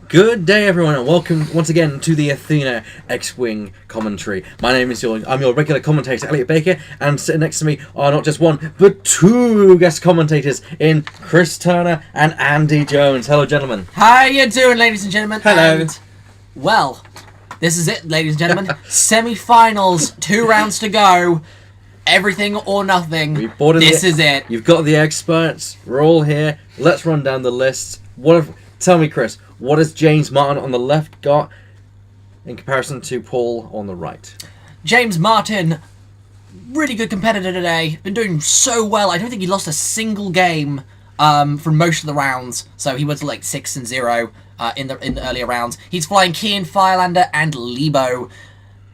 Good day, everyone, and welcome once again to the Athena X-Wing commentary. My name is I'm your regular commentator, Elliot Baker, and sitting next to me are not just one, but two guest commentators in Chris Turner and Andy Jones. Hello, gentlemen. How you doing, ladies and gentlemen? Hello. And, well, this is it, ladies and gentlemen. Semi-finals, 2 rounds to go. Everything or nothing. This is it. You've got the experts. We're all here. Let's run down the list. Tell me, Chris, what has James Martin on the left got in comparison to Paul on the right? James Martin, really good competitor today. Been doing so well. I don't think he lost a single game from most of the rounds. So he was like 6-0 in the earlier rounds. He's flying Kian Firelander and Lebo.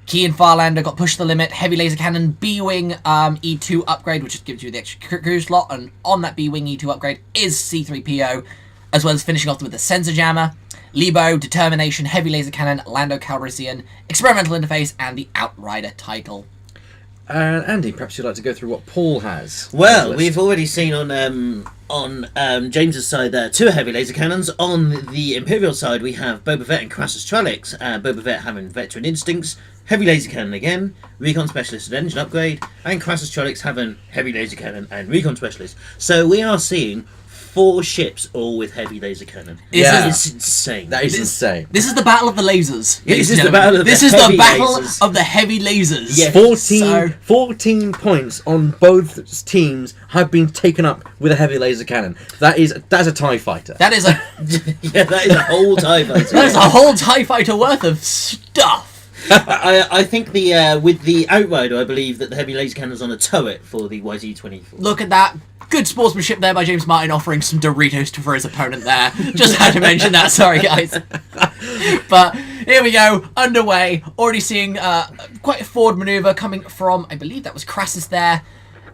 Kian Firelander got pushed to the limit, heavy laser cannon, B-Wing E2 upgrade, which just gives you the extra crew slot, and on that B-Wing E2 upgrade is C-3PO, as well as finishing off with the sensor jammer, Lebo, determination, heavy laser cannon, Lando Calrissian, experimental interface, and the Outrider title. Andy, perhaps you'd like to go through what Paul has. Well, we've already seen on James's side there 2 heavy laser cannons. On the Imperial side, we have Boba Fett and Crassus Trellix. Boba Fett having veteran instincts, heavy laser cannon again, recon specialist and engine upgrade, and Crassus Trellix having heavy laser cannon and recon specialist. So we are seeing 4 ships all with heavy laser cannon. It's insane. That is insane. This is the battle of the lasers. This is the battle of This is the battle of the heavy lasers. Yes. 14 points on both teams have been taken up with a heavy laser cannon. That's a TIE fighter. That is a that is a whole TIE fighter. that is a whole TIE fighter worth of stuff. I think with the Outrider, I believe that the heavy laser cannon is on a turret for the YZ-24. Look at that. Good sportsmanship there by James Martin, offering some Doritos for his opponent there. Just had to mention that, sorry guys. But here we go, underway. Already seeing quite a forward manoeuvre coming from, I believe that was Crassus there.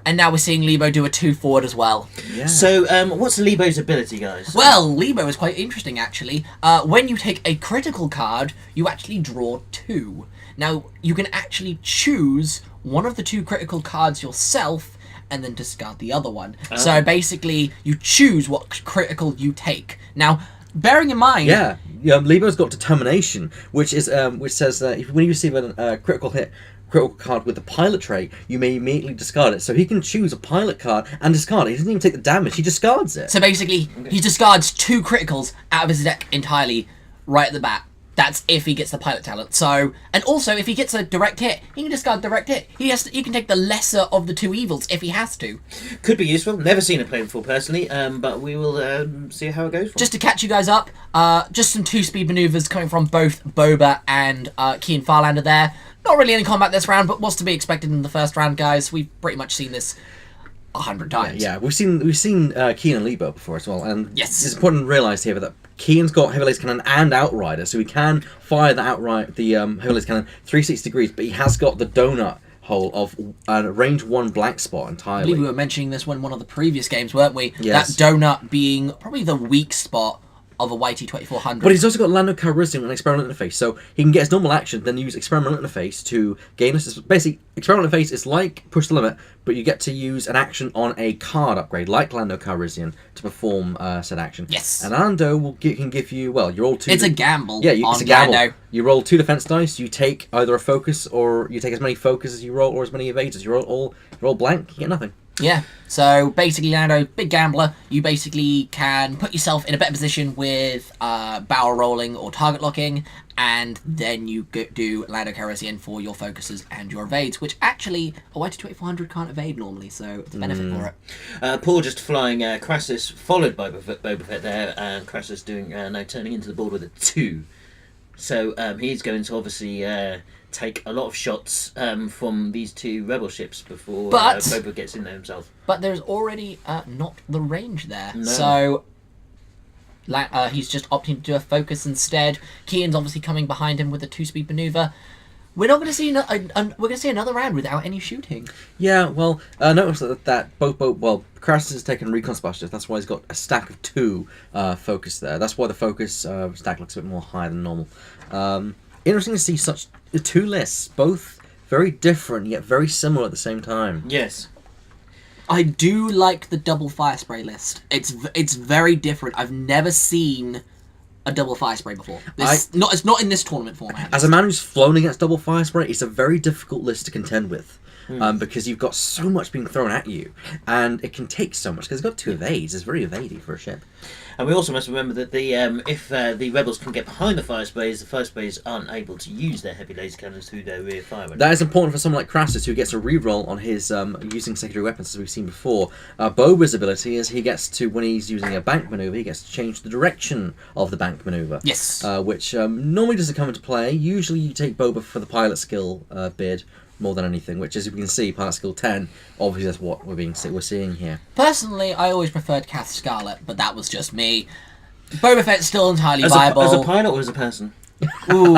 And now we're seeing Lebo do a 2 forward as well. Yeah. So, what's Lebo's ability, guys? Well, Lebo is quite interesting, actually. When you take a critical card, you actually draw 2. Now, you can actually choose one of the 2 critical cards yourself and then discard the other one. So basically, you choose what critical you take. Now, bearing in mind... Yeah, Lebo's got determination, which is which says that when you receive a critical card with the pilot trait, you may immediately discard it. So he can choose a pilot card and discard it. He doesn't even take the damage, he discards it. So basically, he discards 2 criticals out of his deck entirely right at the bat. That's if he gets the pilot talent. So, and also if he gets a direct hit, he can discard direct hit. He can take the lesser of the 2 evils if he has to. Could be useful. Never seen it played before personally, but we will see how it goes. Just to catch you guys up, just some 2-speed maneuvers coming from both Boba and Kian Firelander there. Not really any combat this round, but what's to be expected in the first round, guys. We've pretty much seen this 100 times. Yeah, we've seen Kian and Lebo before as well, and yes, it's important to realise here that Kian's got heavy laser cannon and Outrider, so he can fire the heavy laser cannon 360 degrees, but he has got the donut hole of range 1 blank spot entirely. I believe we were mentioning this in one of the previous games, weren't we? Yes. That donut being probably the weak spot of a YT-2400. But he's also got Lando Calrissian and experimental interface, so he can get his normal action, then use experimental interface to gain this. Basically, experimental interface is like push the limit, but you get to use an action on a card upgrade, like Lando Calrissian, to perform said action. Yes. And Lando can give you, well, you roll 2. It's a gamble. Yeah, it's a gamble. Lando. You roll 2 defense dice. You take either a focus, or you take as many focus as you roll, or as many evades as you roll. You roll blank, you get nothing. Yeah, so basically, Lando, big gambler, you basically can put yourself in a better position with barrel rolling or target locking, and then you do Lando Calrissian for your focuses and your evades, which actually a YT-2400 can't evade normally, so it's a benefit for it. Paul just flying Crassus, followed by Boba Fett there, and Crassus doing no turning into the board with a 2. So he's going to obviously take a lot of shots from these 2 rebel ships before Boba gets in there himself. But there's already not the range there, no. So he's just opting to do a focus instead. Kian's obviously coming behind him with a 2-speed maneuver. We're not going to see we're going to see another round without any shooting. Yeah, well, notice that both Crassus has taken recon specialist. That's why he's got a stack of 2 focus there. That's why the focus stack looks a bit more higher than normal. Interesting to see such 2 lists, both very different yet very similar at the same time. Yes. I do like the double fire spray list. It's very different. I've never seen a double fire spray before. It's not in this tournament format. As a man who's flown against double fire spray, it's a very difficult list to contend with. Because you've got so much being thrown at you, and it can take so much. Because it's got 2 evades, it's very evadey for a ship. And we also must remember that if the rebels can get behind the fire sprays aren't able to use their heavy laser cannons through their rear firing. That is important for someone like Crassus, who gets a reroll on his using secondary weapons, as we've seen before. Boba's ability is he gets to, when he's using a bank maneuver, he gets to change the direction of the bank maneuver. Yes. Which normally doesn't come into play. Usually you take Boba for the pilot skill bid more than anything, which, as we can see, pilot skill 10, obviously that's what we're seeing here. Personally, I always preferred Kath Scarlet, but that was just me. Boba Fett's still entirely viable. As a pilot or as a person? Ooh.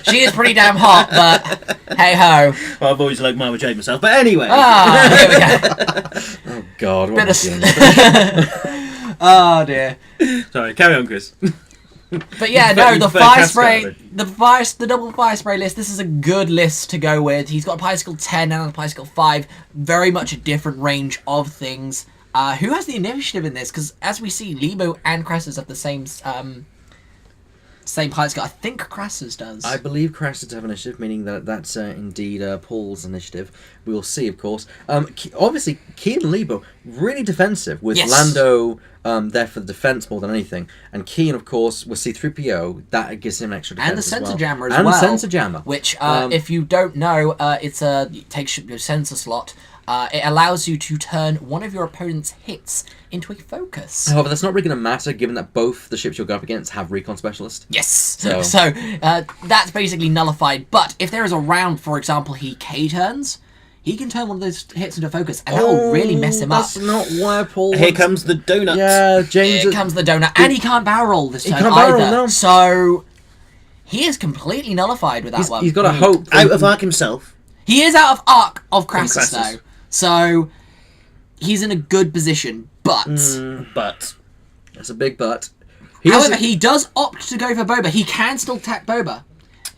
She is pretty damn hot, but hey ho. Well, I've always liked Mama Jade myself, but anyway. Here we go. Oh God, what am I feeling? Oh dear. Sorry, carry on, Chris. But yeah, no, the fire spray, the double fire spray list, this is a good list to go with. He's got a pilot skill 10 and a pilot skill 5, very much a different range of things. Who has the initiative in this? Because as we see, Lebo and Crassus have the same pilot skill. I think Crassus does. I believe Crassus have initiative, meaning that that's indeed Paul's initiative. We will see, of course. Obviously, Keen and Lebo, really defensive, with Lando there for the defense more than anything. And Keen, of course, with C-3PO, that gives him an extra defense. And the sensor jammer as well. well. And the sensor jammer. Which, if you don't know, it takes your sensor slot. It allows you to turn one of your opponent's hits into a focus. However, that's not really going to matter, given that both the ships you'll go up against have recon specialist. Yes. So that's basically nullified. But if there is a round, for example, he K-turns, he can turn one of those hits into focus, and that will really mess him up. That's not why Paul... Here comes the donut. Yeah, James... Here comes the donut. And he can't barrel roll this turn either. Either. No. So he is completely nullified with that one. He's got to hope... Out of arc himself. He is out of arc of Crassus, though. So he's in a good position, but... But. That's a big but. However, he does opt to go for Boba. He can still attack Boba.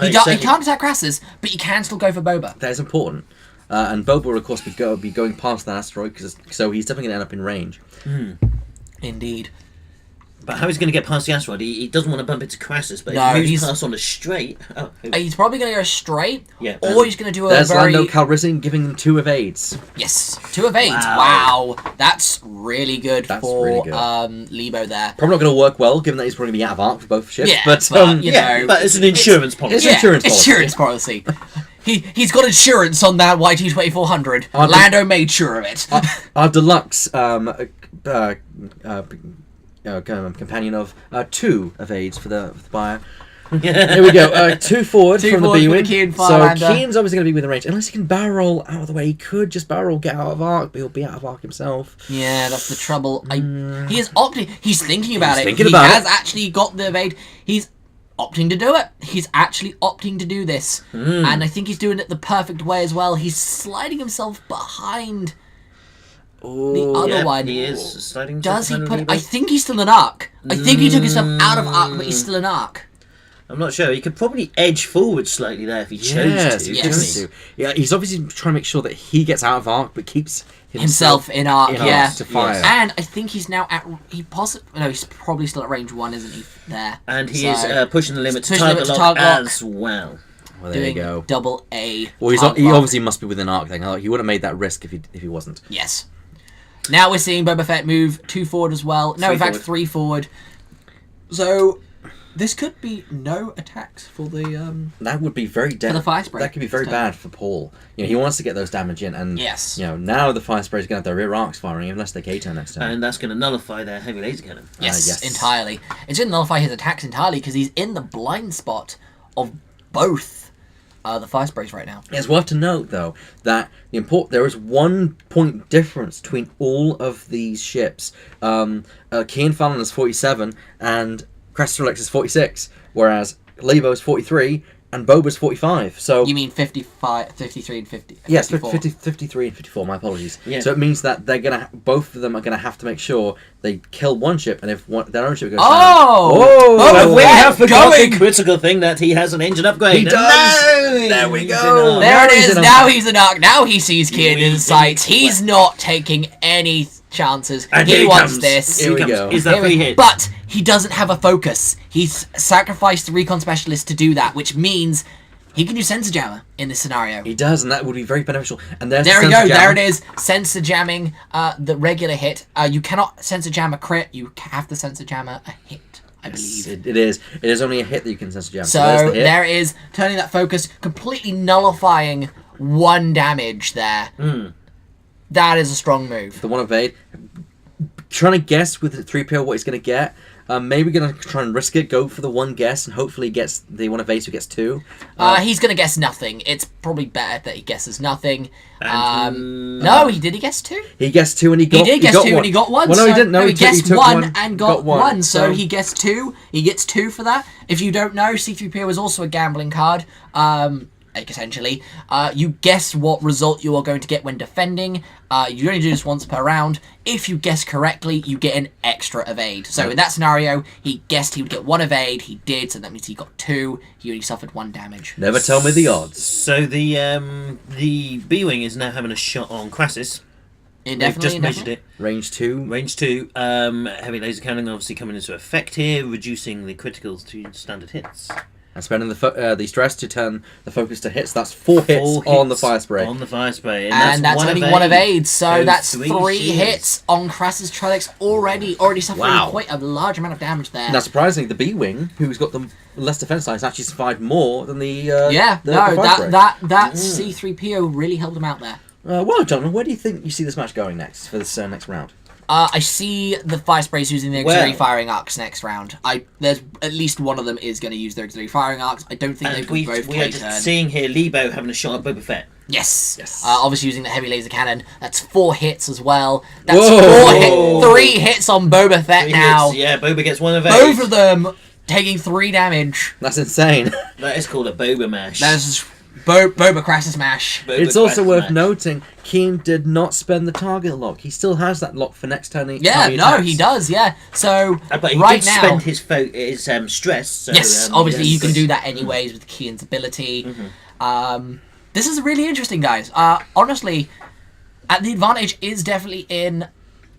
He can't attack Crassus, but he can still go for Boba. That is important. And Boba will, of course, be going past that asteroid, so he's definitely going to end up in range. Indeed. But how he's going to get past the asteroid? He doesn't want to bump into Crassus, but if he moves past on a straight... He's probably going to go straight, or he's going to do There's Lando Calrissian giving them 2 evades. Yes, 2 evades. Wow. That's really good for Lebo there. Probably not going to work well, given that he's probably going to be out of arc for both ships. Yeah, but you know... But it's an insurance policy. It's an insurance policy. He's got insurance on that YT-2400. Lando made sure of it. Our deluxe companion of 2 evades for the buyer. Here we go. 2 forward from the B-wing. So Keen's obviously going to be within range, unless he can barrel roll out of the way. He could just barrel roll, get out of arc, but he'll be out of arc himself. Yeah, that's the trouble. He is opting. He's thinking about it. He has actually got the evade. He's opting to do it. He's actually opting to do this, and I think he's doing it the perfect way as well. He's sliding himself behind. The other one. He is sliding. Does he put... I think he's still in arc. I think he took himself out of arc, but he's still in arc. I'm not sure. He could probably edge forward slightly there if he chose to. Yes. Yeah, he's obviously trying to make sure that he gets out of arc, but keeps himself in arc. To fire. And I think he's now at... he's probably still at range 1, isn't he? There. And he is pushing the limit to target lock as well. Well, there you go. Double A. Well, he obviously must be within arc then. He would have made that risk if he wasn't. Yes. Now we're seeing Boba Fett move 2 forward as well. No, in fact, 3 forward. So this could be no attacks for the. That would be very for the fire spray. That could be very bad for Paul. He wants to get those damage in, and now the fire spray is going to have their rear arcs firing unless they K-turn next turn. And that's going to nullify their heavy laser cannon. Yes, entirely. It's going to nullify his attacks entirely because he's in the blind spot of both. The fire sprays right now. It's worth to note, though, that there is 1 point difference between all of these ships. Keen Fallon is 47, and Crassus is 46, whereas Lebo is 43, and Boba's 45. So you mean 55, 53, and 50? Yes, 53 and 54. My apologies. Yeah. So it means that both of them are gonna have to make sure they kill one ship, and if their own ship goes down, we have forgotten the critical thing that he has an engine upgrade. He does. No, there we go. There it is. Now he's an arc. Now he sees Keen in sight. He's not taking any chances. And He here wants comes. this. Here we go. Is that Here we- 3 hits? But he doesn't have a focus. He's sacrificed the recon specialist to do that, which means he can do sensor jammer in this scenario. He does, and that would be very beneficial. And there's There the we go. sensor There jam. it is. Sensor jamming the regular hit. You cannot sensor jam a crit. You have to sensor jammer a hit, I believe. It is. It is only a hit that you can sensor jam. So there's the hit. there it is, turning that focus, completely nullifying 1 damage there. That is a strong move. The one evade. Trying to guess with the 3PO what he's going to get. Maybe going to try and risk it, go for the 1 guess, and hopefully he gets the 1 evade, so he gets 2. He's going to guess nothing. It's probably better that he guesses nothing. No, he guessed 2. He guessed 2 and he got He did guess got 2 one. and he got 1. Well, no, so, he didn't. No, he guessed took 1 and got 1. So so he guessed 2. He gets 2 for that. If you don't know, C3PO is also a gambling card. Essentially, you guess what result you are going to get when defending. You only do this once per round. If you guess correctly, you get an extra evade. So in that scenario, he guessed he would get 1 evade. He did, so that means he got 2. He only suffered 1 damage. Never tell me the odds. So the B-Wing is now having a shot on Crassus. They've just measured it. Range 2. Range 2. Heavy laser cannon obviously coming into effect here, reducing the criticals to standard hits. And spending the stress to turn the focus to hits. That's 4 hits on the fire spray. On the fire spray. And that's only 1 evade, so So that's 3 3 shields. hits on Crassus Trellix already suffering Wow. quite a large amount of damage there. Now, surprisingly, the B-Wing, who's got the less defense size, actually survived more than the the fire spray. that C3PO really helped him out there. Well, John, where do you think you see this match going next for this next round? I see the fire sprays using the auxiliary Well- firing arcs next round. There's at least one of them is going to use their auxiliary firing arcs. I don't think And they've we both are K-turn. just seeing here Lebo having a shot at Boba Fett. Yes. Yes. Obviously using the heavy laser cannon. That's 4 hits as well. That's Whoa. 3 hits on Boba Fett 3 now. hits. Yeah, Boba gets 1 evade. Both of them taking 3 damage. That's insane. That is called a Boba mash. That is Boba Crassus mash. Boba It's also Crassus worth mash. noting, Keen did not spend the target lock. He still has that lock for next turn. Yeah, time no, attacks. he does, yeah. So, But he right did now... spend his stress. So, Yes, obviously yes. you can do that anyways with Kean's ability. This is really interesting, guys. Honestly, the advantage is definitely in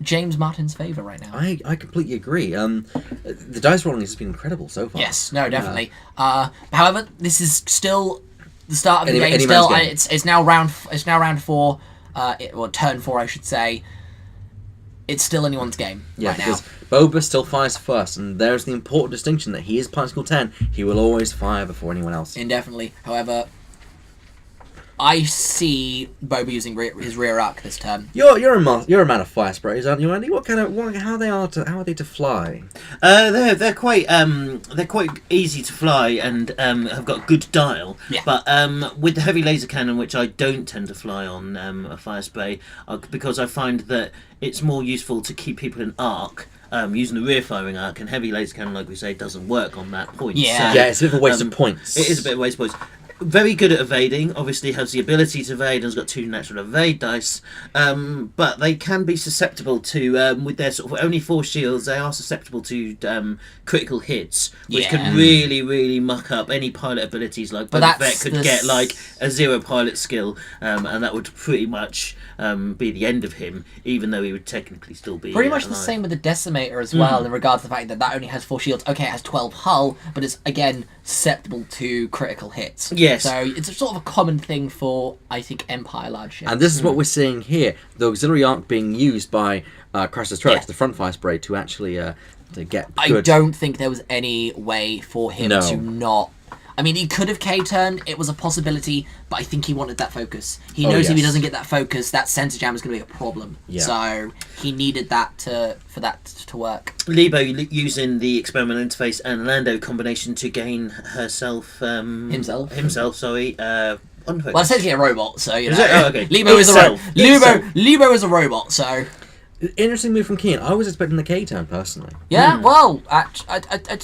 James Martin's favour right now. I completely agree. The dice rolling has been incredible so far. Yes, no, definitely. However, this is still the start of the game. Any Still, man's game. it's now round 4, or turn 4, I should say. It's still anyone's game Yeah, right now. because Boba still fires first, and there's the important distinction that he is Particle 10. He will always fire before anyone else. Indefinitely. However, I see Boba using his rear arc this turn. You're a man of fire sprays, aren't you, Andy? How are they to fly? They're quite easy to fly and have got good dial. Yeah. But with the heavy laser cannon, which I don't tend to fly on a fire spray, because I find that it's more useful to keep people in arc. Using the rear firing arc, and heavy laser cannon, like we say, doesn't work on that point. Yeah. So, Yeah, it's a bit of a waste of points. It is a bit of a waste of points. Very good at evading, obviously has the ability to evade and has got 2 natural evade dice, but they can be susceptible to, with their sort of only 4 shields, they are susceptible to critical hits, which Yeah. can really, really muck up any pilot abilities. Like But Boba Fett that's could the get like a 0 pilot skill, and that would pretty much be the end of him, even though he would technically still be Pretty much the alive. same with the Decimator as well, in regards to the fact that that only has 4 shields. Okay, it has 12 hull, but it's, again, susceptible to critical hits. Yes. So it's a sort of a common thing for, I think, Empire large ships. And this is what we're seeing here: the auxiliary arc being used by Crassus Trellix, Yeah. the front fire spray, to actually to get I good. don't think there was any way for him No. to not... I mean, he could have K-turned, it was a possibility, but I think he wanted that focus. He knows if he yes. doesn't get that focus, that sensor jam is going to be a problem. Yeah. So he needed that for that to work. Lebo using the experimental interface and Lando combination to gain herself Himself. Sorry. On focus. Well, essentially a robot, so, you know. Is it? Oh, okay. Lebo is a Itself. Lebo is a robot, so... Interesting move from Keen. I was expecting the K-turn, personally. Yeah, well, I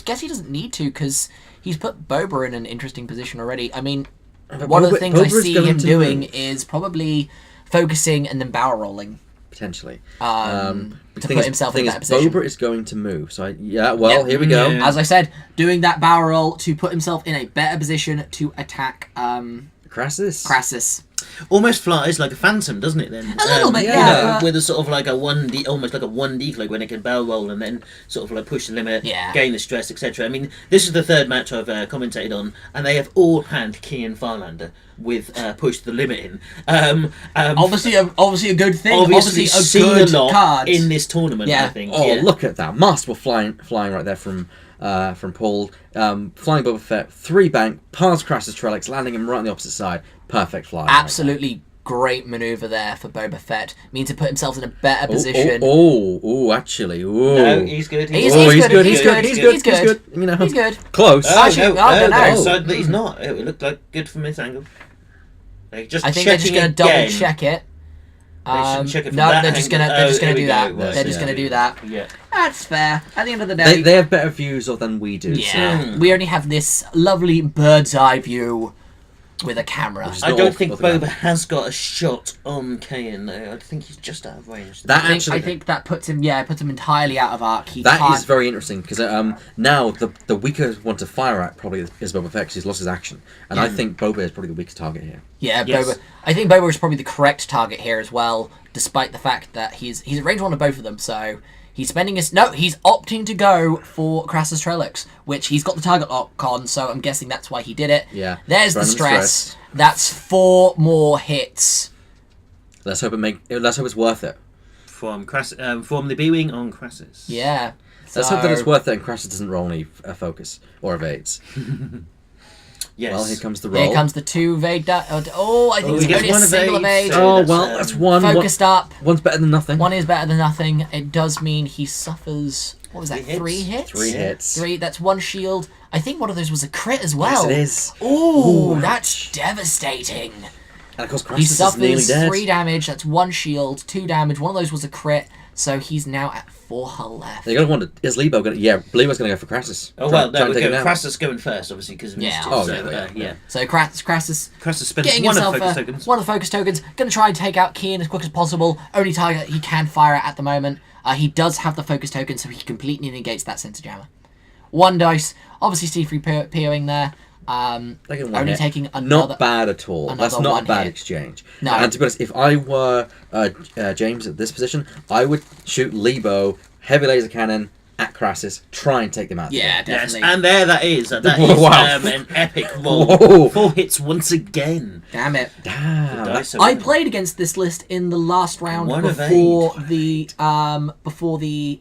guess he doesn't need to, because he's put Boba in an interesting position already. I mean, one of the things I Boba is see going him to doing move. is probably focusing and then barrel rolling. Potentially. To The put thing is- himself thing in is, that position. Boba is going to move. So, well, Yep. here we go. Yeah. As I said, doing that barrel roll to put himself in a better position to attack Crassus. Crassus. almost flies like a phantom, doesn't it? Then A little bit, yeah. With a sort of like a 1D, almost like a 1D cloak when it can barrel roll and then sort of like push the limit, Yeah. gain the stress, etc. I mean, this is the third match I've commentated on, and they have all had Kian Farlander with push the limit in. Obviously a good thing. Obviously, Obviously a seen good a lot card. in this tournament. Yeah. I think. Oh, yeah. look at that. Masterful flying right there from Paul. Flying Boba Fett, 3 bank, past Crassus Trellix, landing him right on the opposite side. Perfect fly. Absolutely great maneuver there for Boba Fett. Means to put himself in a better position. Actually. Ooh. No, he's good. He's good. good. He's good. You know, He's good. close. Oh, Actually, no, I don't know. So that he's not. It looked like good from this angle. Just I think they're just going to double check it. shouldn't check it from No, that they're just angle. gonna Here do we that. go. Right, They're just yeah. gonna do that. Yeah. That's fair. At the end of the day, They have better views than we do. yeah, So. we only have this lovely bird's eye view with a camera. is I not don't all- think not the Boba has got a shot on Kayan though. I think he's just out of range. That I actually, think that puts him entirely out of arc. He that can't, is very interesting because now the weaker one to fire at probably is Boba Fett 'cause he's lost his action, and I think Boba is probably the weakest target here. yeah, Yes. Boba. I think Boba is probably the correct target here as well, despite the fact that he's at range 1 of both of them. So he's spending his he's opting to go for Crassus Trellix, which he's got the target lock on. So I'm guessing that's why he did it. Yeah. There's the Random stress. That's 4 more hits. Let's hope it's worth it. From the B-wing on Crassus. Yeah. Let's hope that it's So- worth it and Crassus doesn't roll any focus or evades. Yes. Well, here comes the roll. Here comes the 2 evade. I think he it's gets only a one single evade, evade. so- Oh well, that's one. Focused up. One's better than nothing. One is better than nothing. It does mean he suffers. What was that? 3 hits? 3 hits. 3 hits. 3. That's 1 shield. I think one of those was a crit as well. Yes, it is. Ooh, Ooh, that's devastating. And of course, He Crassus is nearly suffers dead. 3 damage. That's 1 shield, 2 damage. One of those was a crit. So he's now at 4 hull left. You gotta wonder, is Lebo gonna? Yeah, Lebo's gonna go for Crassus. Oh Try- well, try no, and we're take him going down. Crassus going first, obviously, because of Yeah. initiative. Oh, so, yeah. So Crassus Crassus spends getting one of himself the focus tokens. one of the focus tokens. Going to try and take out Kian as quick as possible. Only target he can fire at the moment. He does have the focus token, so he completely negates that sensor jammer. 1 dice. Obviously, C3POing there. Taking one Only hit. taking another. Not bad at all. That's another not one a bad hit. exchange. No. And to be honest, if I were James at this position, I would shoot Lebo, heavy laser cannon at Crassus, try and take them out. Yeah, Yes, definitely. and there that is. That Whoa, is wow. an epic roll. Whoa. 4 hits once again. Damn it. Damn. Dice are I winning. played against this list in the last round One before evade. before the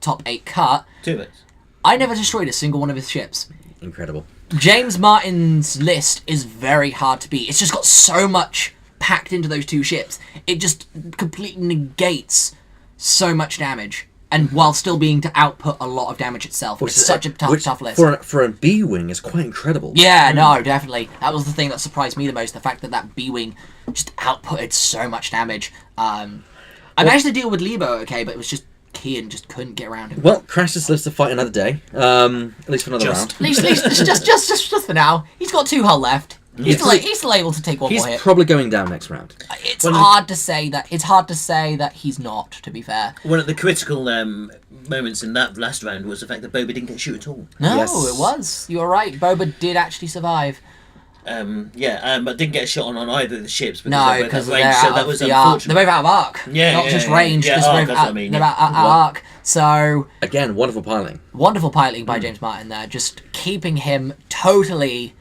top 8 cut. 2 hits. I never destroyed a single one of his ships. Incredible. James Martin's list is very hard to beat. It's just got so much packed into those 2 ships. It just completely negates so much damage, and while still being to output a lot of damage itself. Which It's is- such a which tough list. For a B-wing is quite incredible. Yeah, no, definitely. That was the thing that surprised me the most. The fact that B-Wing just outputted so much damage. I managed to deal with Lebo, okay, but it was just Kian just couldn't get around him. Well, Crassus lives to fight another day. At least for another Just. round. At least just for now. He's got 2 hull left. He's still able to take one He's more hit. probably going down next round. It's hard to say that. It's hard to say that he's not. To be fair, One of the critical moments in that last round was the fact that Boba didn't get shoot at all. no, Yes. it was. You were right. Boba did actually survive. But didn't get a shot on either of the ships because No, they were because both they're out of range, so out that of was the arc. unfortunate. They're both out of arc. Yeah, not yeah, just yeah, range. yeah, Because arc, they're that's both what I out, mean, they're yeah. out Well- arc. So Again, wonderful piloting. wonderful piloting by James Martin there, just keeping him totally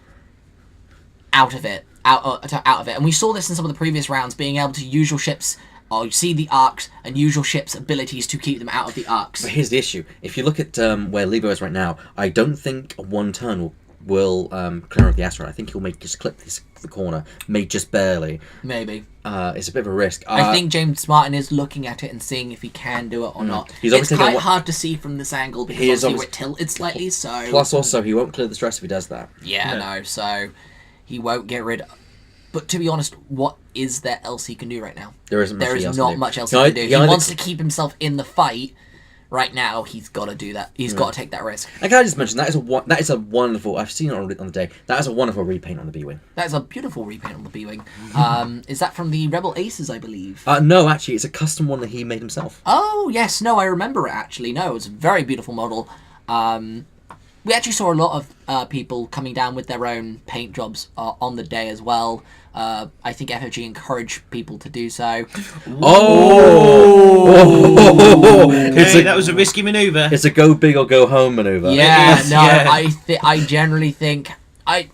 out of it, out of it. And we saw this in some of the previous rounds, being able to use your ships, or see the arcs and use your ship's abilities to keep them out of the arcs. But here's the issue. If you look at where Lebo is right now, I don't think one turn will clear off the asteroid. I think he'll just clip the corner, may just barely. Maybe. It's a bit of a risk. I think James Martin is looking at it and seeing if he can do it or not. He's It's obviously quite gonna hard to see from this angle because He is obviously we're tilted slightly, so... Plus, also, he won't clear the stress if he does that. Yeah, no, so he won't get rid. But to be honest, what is there else he can do right now? There isn't much There is else to not do. much else He he can either- do. he He either- wants to keep himself in the fight. Right now, he's got to do that. He's got to take that risk. And can I just mention, that is a wonderful... I've seen it on the day. That is a wonderful repaint on the B-Wing. That's a beautiful repaint on the B-Wing. Is that from the Rebel Aces, I believe? No, actually, it's a custom one that he made himself. Oh, yes. No, I remember it, actually. No, it's a very beautiful model. we actually saw a lot of people coming down with their own paint jobs on the day as well. I think FOG encouraged people to do so. Okay, that was a risky manoeuvre. It's a go big or go home maneuver. Yeah, is, no, yeah. I generally think I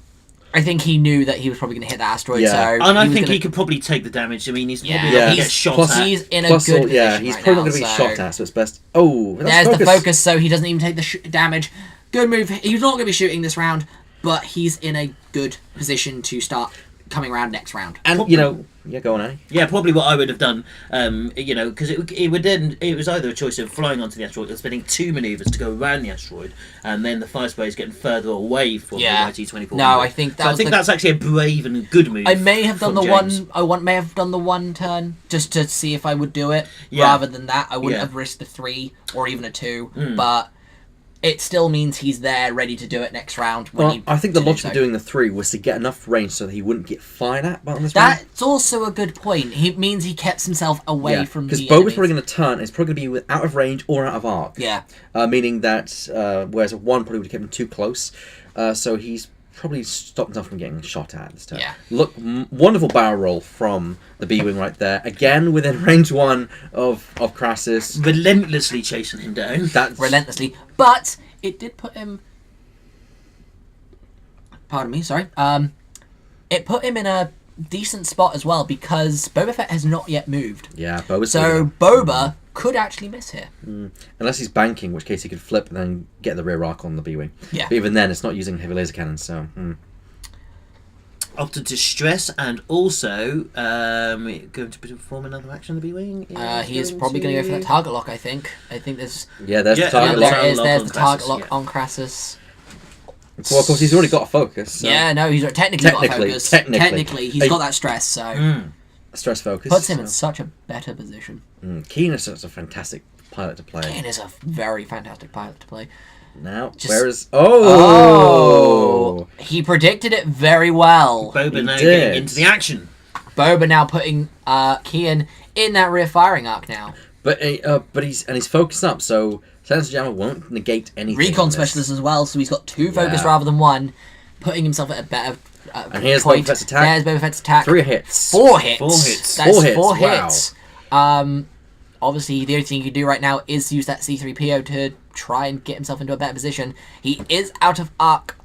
think he knew that he was probably going to hit that asteroid. Yeah. So And I was think gonna- he could probably take the damage. I mean, he's Yeah. probably Yeah. not going to He's- get shot plus at. He's in a Plus, good position he's right probably now, not going to be so- shot at, so it's best. Oh, that's There's the focus, so he doesn't even take the damage. Good move. He's not going to be shooting this round, but he's in a good position to start coming around next round. And yeah, go on, Annie. Yeah, probably what I would have done, because it was either a choice of flying onto the asteroid or spending 2 manoeuvres to go around the asteroid, and then the fire spray is getting further away from the YT-24. No, I think that so was I think that's actually a brave and a good move. I may have done from the James. one. May have done the one turn just to see if I would do it. Yeah. Rather than that, I wouldn't Yeah. have risked the 3 or even a 2. But it still means he's there, ready to do it next round. Well, I think the logic so. of doing the 3 was to get enough range so that he wouldn't get fired at on this round. That's also a good point. He means he kept himself away from because the Boba's enemies. probably going to turn. It's probably going to be out of range or out of arc. Yeah. Meaning that whereas a 1 probably would have kept him too close, so he's probably stopped himself from getting shot at this turn. Yeah. Look, wonderful barrel roll from the B-wing right there. Again within range 1 of Crassus. Relentlessly chasing him down. That's Relentlessly, but it did put him. Pardon me, sorry. It put him in a decent spot as well because Boba Fett has not yet moved. Yeah, Boba's So Boba could actually miss here. unless he's banking, in which case he could flip and then get the rear arc on the B-wing. Yeah. But even then, it's not using heavy laser cannons, so. Opted to stress and also going to perform another action on the B-wing. He's probably going to go for that target lock. I think there's. Yeah, there's the Yeah, target yeah, lock. There it is. lock There's on the target Crassus, lock yeah. on Crassus. Well, of course, he's already got a focus. So. Yeah, no, he's technically got a Technically, focus. technically. He's got that stress, so Stress focus. puts him so. in such a better position. Keen is such a fantastic pilot to play. Kane is a very fantastic pilot to play. Now, Just- where is... Oh! He predicted it very well. Boba He now did. getting into the action. Boba now putting Kian in that rear firing arc now. But he's focused up, so Sensor Jammer won't negate anything. Recon on this. specialist as well, so he's got 2 focus Yeah. rather than 1, putting himself at a better And here's point. Boba Fett's attack. There's Boba Fett's attack. 3 hits. 4 hits. 4 hits. That's 4 hits, 4 wow. hits. Obviously, the only thing you can do right now is use that C-3PO to try and get himself into a better position. He is out of arc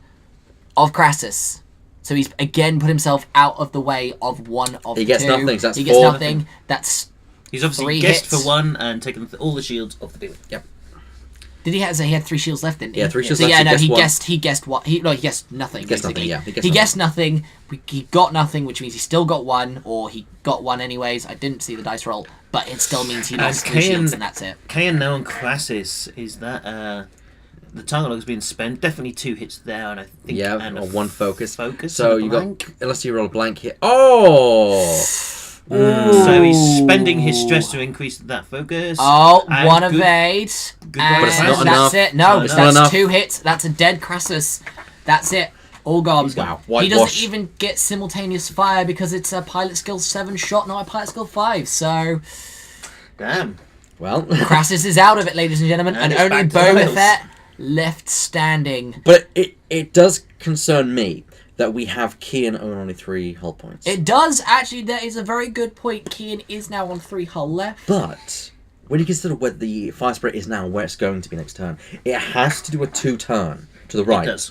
of Crassus. So he's again put himself out of the way of one of He the gets 2. nothing, so that's he gets 4. nothing. That's He's obviously 3 guessed hits. for 1 and taken all the shields off the B-wing. Yep. Did he have? So he had 3 shields left, didn't he? Yeah, 3 shields so left, yeah, he no, guessed he one. guessed. He guessed what? He guessed nothing. He guessed basically. nothing, yeah, He guessed nothing. He got nothing, which means he still got 1, or he got 1 anyways. I didn't see the dice roll, but it still means he lost 3 shields, and that's it. Kayan now on Crassus is that the target lock has been spent. Definitely 2 hits there, and I think and or 1 focus. Focus. So and a you blank. got... Unless you roll a blank here. Oh! So he's spending his stress to increase that focus. Oh, And 1 good- evade, good and But it's not that's enough. it. No, It's not that's enough. 2 hits. That's a dead Crassus. That's it. All gone. Wow, He whitewash. doesn't even get simultaneous fire because it's a pilot skill 7 shot, not a pilot skill 5. So Damn. Well... Crassus is out of it, ladies and gentlemen, And and it's only back to Boba Wales. Fett left standing. But it does concern me that we have Kian on only 3 hull points. It does actually. That is a very good point. Kian is now on 3 hull left. But when you consider where the fire spray is now and where it's going to be next turn, it has to do a 2-turn to the right. It does.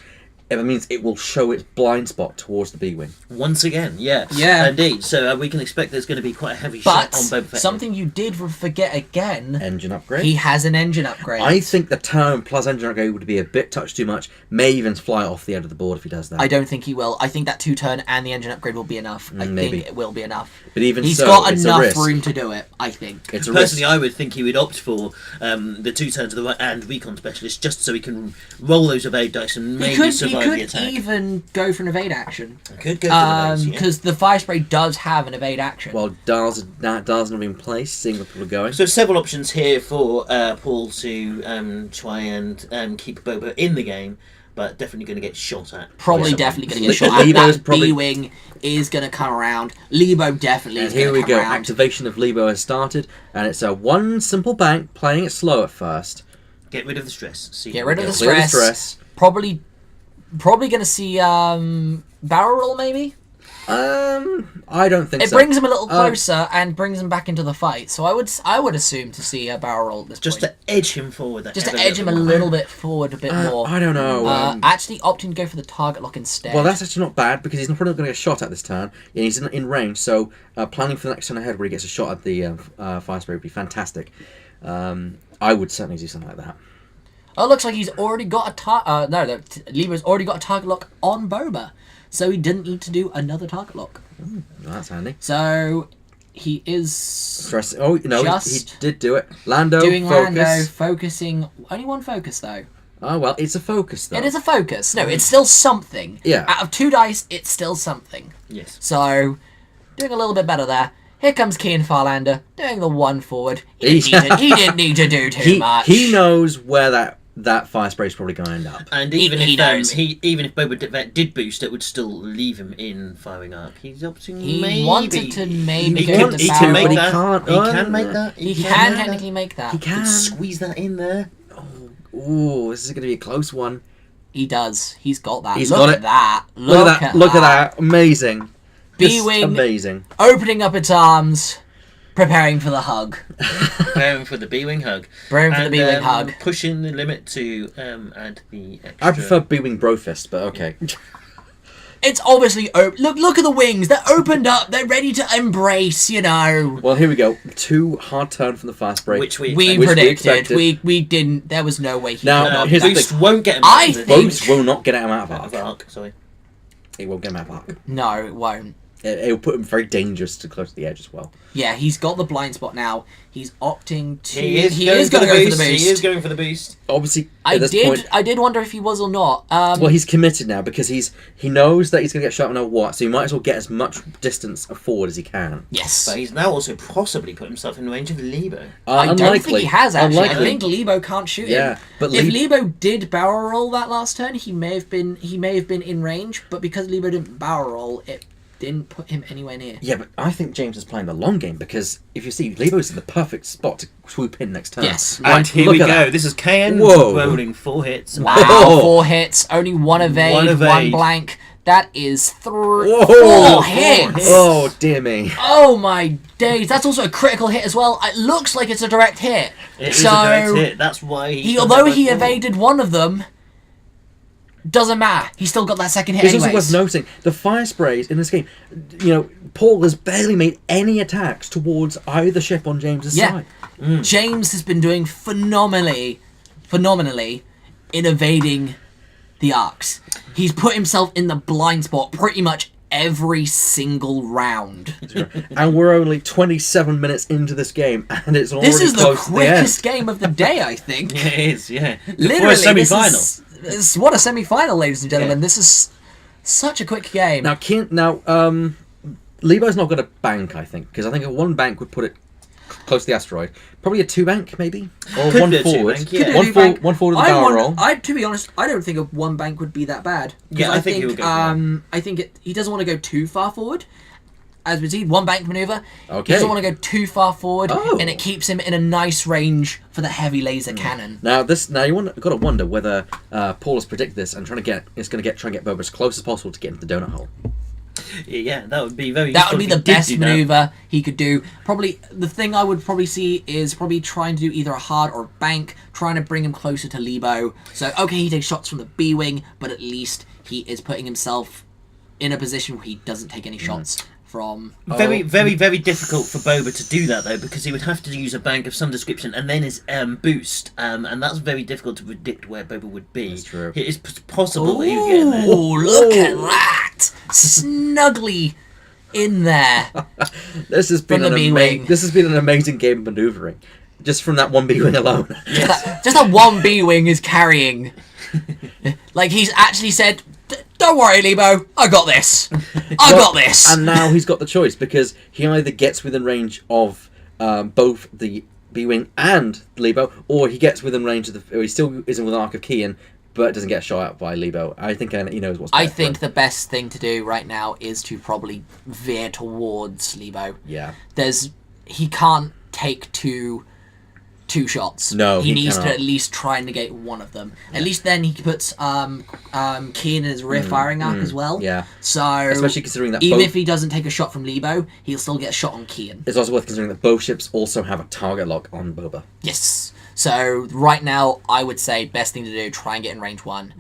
It means it will show its blind spot towards the B-wing. Once again, yeah. Yeah. Indeed. So we can expect there's going to be quite a heavy But shot on Boba Fett. something you did forget again. Engine upgrade. He has an engine upgrade. I think the turn plus engine upgrade would be a bit touch too much. May even fly off the end of the board if he does that. I don't think he will. I think that 2-turn and the engine upgrade will be enough. I Maybe. think it will be enough. But even He's so, got it's a enough risk. room to do it, I think. It's a Personally, risk. I would think he would opt for the 2 turns to the right and recon specialist just so he can roll those evade dice and maybe survive the He attack. could even go for an evade action. Could go for the evades, yeah. Because the fire spray does have an evade action. Well, Dar's not in place, seeing where people are going. So several options here for Paul to try and keep Boba in the game, but definitely going to get shot at. Probably by definitely going to Le- get shot at. Lebo's That probably- B-Wing is going to come around. Lebo definitely And is here going we to come go. around. Activation of Lebo has started, and it's a 1 simple bank, playing it slow at first. Get rid of the stress. See Get how rid we of go. the Clear the stress. stress. Probably going to see barrel roll maybe. I don't think It so. brings him a little closer and brings him back into the fight. So I would assume to see a barrel roll at this Just point. to edge him forward. Just to edge him a little bit forward, a bit more. I don't know. Actually opting to go for the target lock instead. Well, that's actually not bad because he's probably not going to get shot at this turn. And he's in range, so planning for the next turn ahead where he gets a shot at the fire spray would be fantastic. I would certainly do something like that. Oh, it looks like he's already got a Libo's already got a target lock on Boba, so he didn't need to do another target lock. Well, that's handy. So he is Stress. Oh no, he just did do it. Lando doing focus. Lando, focusing. Only one focus though. Oh well, it's a focus though. It is a focus. No, it's still something. Yeah. Out of 2 dice, it's still something. Yes. So, doing a little bit better there. Here comes Kian Farlander, doing the 1 forward. He didn't need to do too much. He knows where that fire spray is probably going to end up. And He even knows. even if Boba Fett did boost, it would still leave him in firing arc. He's opting He maybe. wanted to maybe He go can, to he barrel, can make but he that. can't. He can make that. He can technically make that. He can. Squeeze that in there. Ooh, this is going to be a close one. He does. He's got that. He's Look got at it. that. Look at that. Look at that. Amazing. Just B-wing. amazing. Opening up its arms, preparing for the hug. Preparing for the B-wing hug. Preparing for the B-wing hug. Pushing the limit to add the extra. I prefer B-wing brofist, but okay. It's obviously open. Look at the wings. They're opened up. They're ready to embrace. You know. Well, here we go. 2 hard turn from the fire spray. Which we We expected. predicted. We didn't. There was no way he Now, could not here's do the that. Boost won't get him I out of the think- Boost will not get him out of out of arc. arc. Sorry. It won't get him out of arc. No, it won't. It will put him very dangerous to close to the edge as well. Yeah, he's got the blind spot now. He's opting to. He is going to go for the boost. He is going for the boost. Obviously, I at this did. point, I did wonder if he was or not. well, he's committed now because he knows that he's going to get shot no matter what, so he might as well get as much distance forward as he can. Yes. But he's now also possibly put himself in range of Lebo. I don't think he has actually. Unlikely. I think Lebo can't shoot Yeah, him. but If Lebo did barrel roll that last turn, he may have been in range. But because Lebo didn't barrel roll, it didn't put him anywhere near. Yeah, but I think James is playing the long game because if you see, Lebo's in the perfect spot to swoop in next turn. Yes. And here look we at go. that. This is KN Whoa. rolling 4 hits. Wow, Oh. 4 hits, only 1 evade, One 1 evade. blank. That is 4 Whoa. hits. Oh dear me! Oh my days! That's also a critical hit as well. It looks like it's a direct hit. It is a direct hit. That's why Although he evaded 1 of them, doesn't matter. He still got that second hit It's also anyways. worth noting the fire sprays in this game. Paul has barely made any attacks towards either ship on James's Yeah. side. James has been doing phenomenally in evading the arcs. He's put himself in the blind spot pretty much every single round. And we're only 27 minutes into this game, and it's already This is the close to the end. quickest game of the day, I think. Yeah, it is. Yeah. Literally, For a semi-final. This is what a semi-final, ladies and gentlemen. This is such a quick game. Now, Lebo's not got a bank, I think, because I think a 1 bank would put it close to the asteroid. Probably a 2 bank, maybe, or Could 1 be a 2 forward. bank, yeah. One forward, one forward of the barrel roll. To be honest, I don't think a 1 bank would be that bad. 'Cause Yeah, I think he would go for that. I think he doesn't want to go too far forward. As we see, 1 bank maneuver. Okay. He doesn't want to go too far forward, Oh. and it keeps him in a nice range for the heavy laser cannon. Now got to wonder whether Paul has predicted this and try and get Boba as close as possible to get into the donut hole. Yeah, that would be very. That would be useful the if he did best do that. maneuver he could do. Probably the thing I would probably see is probably trying to do either a hard or a bank, trying to bring him closer to Lebo. So okay, he takes shots from the B wing, but at least he is putting himself in a position where he doesn't take any shots from. Very, very, very difficult for Boba to do that though, because he would have to use a bank of some description and then his boost, and that's very difficult to predict where Boba would be. That's true. It is possible that he would get in there. Oh, look at that! Snugly in there. This has been From the B-wing. This has been an amazing game of maneuvering, just from that 1 B-wing alone. Just that 1 B wing is carrying. Like he's actually said, "Don't worry, Lebo, I got this. I got this." And now he's got the choice because he either gets within range of both the B-wing and Lebo, or he gets within range of or he still isn't within arc of Kian, but doesn't get shot at by Lebo. I think he knows what's best I for think him. the best thing to do right now is to probably veer towards Lebo. Yeah. He can't take too 2 shots. No, he he needs cannot. to at least try and negate one of them. At least then he puts Keen in his rear firing arc as well. Yeah. So Especially considering that even both... if he doesn't take a shot from Lebo, he'll still get a shot on Keen. It's also worth considering that both ships also have a target lock on Boba. Yes. So right now, I would say best thing to do, try and get in range 1.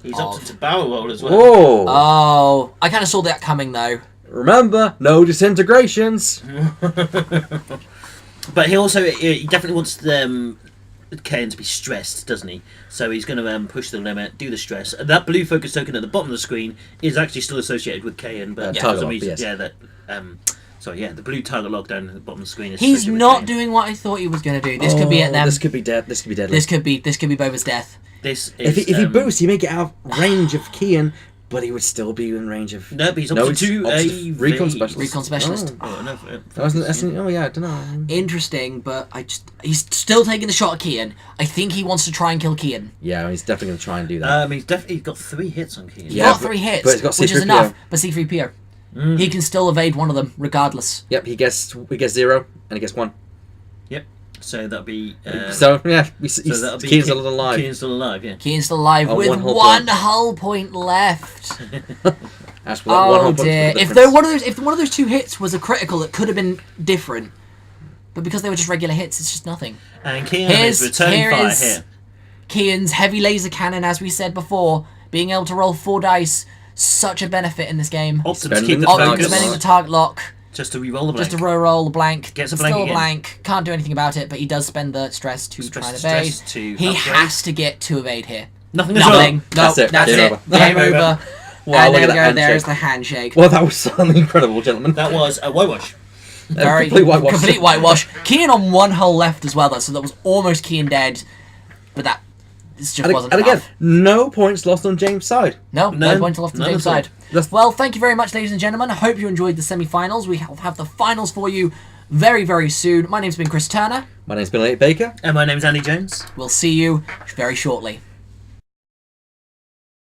He's opted to barrel roll as well. Whoa! Oh, I kind of saw that coming though. Remember, no disintegrations. But he definitely wants Kayan to be stressed, doesn't he? So he's going to push the limit, do the stress. And that blue focus token at the bottom of the screen is actually still associated with Kayan, but for target some lock, reason, yes. the blue target lock down at the bottom of the screen is He's associated with not Kayan. doing what I thought he was going to do. This could be at them. This could be dead. This could be deadly. This could be Boba's death. This If is, he boosts, he may get out of range of Kian, but he would still be in range of... No, but he's opted to a recon specialist. Recon specialist. Oh, no, Oh yeah, I don't know. Interesting, but he's still taking the shot at Kian. I think he wants to try and kill Kian. Yeah, he's definitely going to try and do that. He's definitely got 3 hits on Kayan. He's Yeah, got 3 hits, but he's got which is C3PO. enough. But C3PO, he can still evade one of them regardless. Yep, he gets 0 and he gets 1. Yep. So that'll be. So yeah, that'll be Kian's still alive. Kayan's still alive, yeah. Kian's still alive On with one hull one point. hull point left. That's what one Oh whole bunch dear! of the If difference. one of those 2 hits was a critical, it could have been different. But because they were just regular hits, it's just nothing. And Kayan is returning fire here. Kian's heavy laser cannon, as we said before, being able to roll 4 dice, such a benefit in this game. Opted to Spending keep the the Opting target focus. spending lock. the target lock, Just to re-roll the blank. just to roll the blank. Gets a blank Still again. a blank. Can't do anything about it, but he does spend the stress to try and evade. Stress to He upgrade. has to get to evade here. Nothing as well. Nothing. No, That's it. That's Game it. over. Game Game over. over. Wow, And look there at we that go. There's handshake. the handshake. Well, that was something incredible, gentlemen. That was a whitewash. Very complete whitewash. Complete whitewash. Kian on 1 hull left as well, though, so that was almost Kian dead. But this just wasn't And again, enough. no points lost on James' side. No None- point off the none James at all. side. That's- Well, thank you very much, ladies and gentlemen. I hope you enjoyed the semi-finals. We will have the finals for you very, very soon. My name's been Chris Turner. My name's Bill Baker. And my name's Andy Jones. We'll see you very shortly.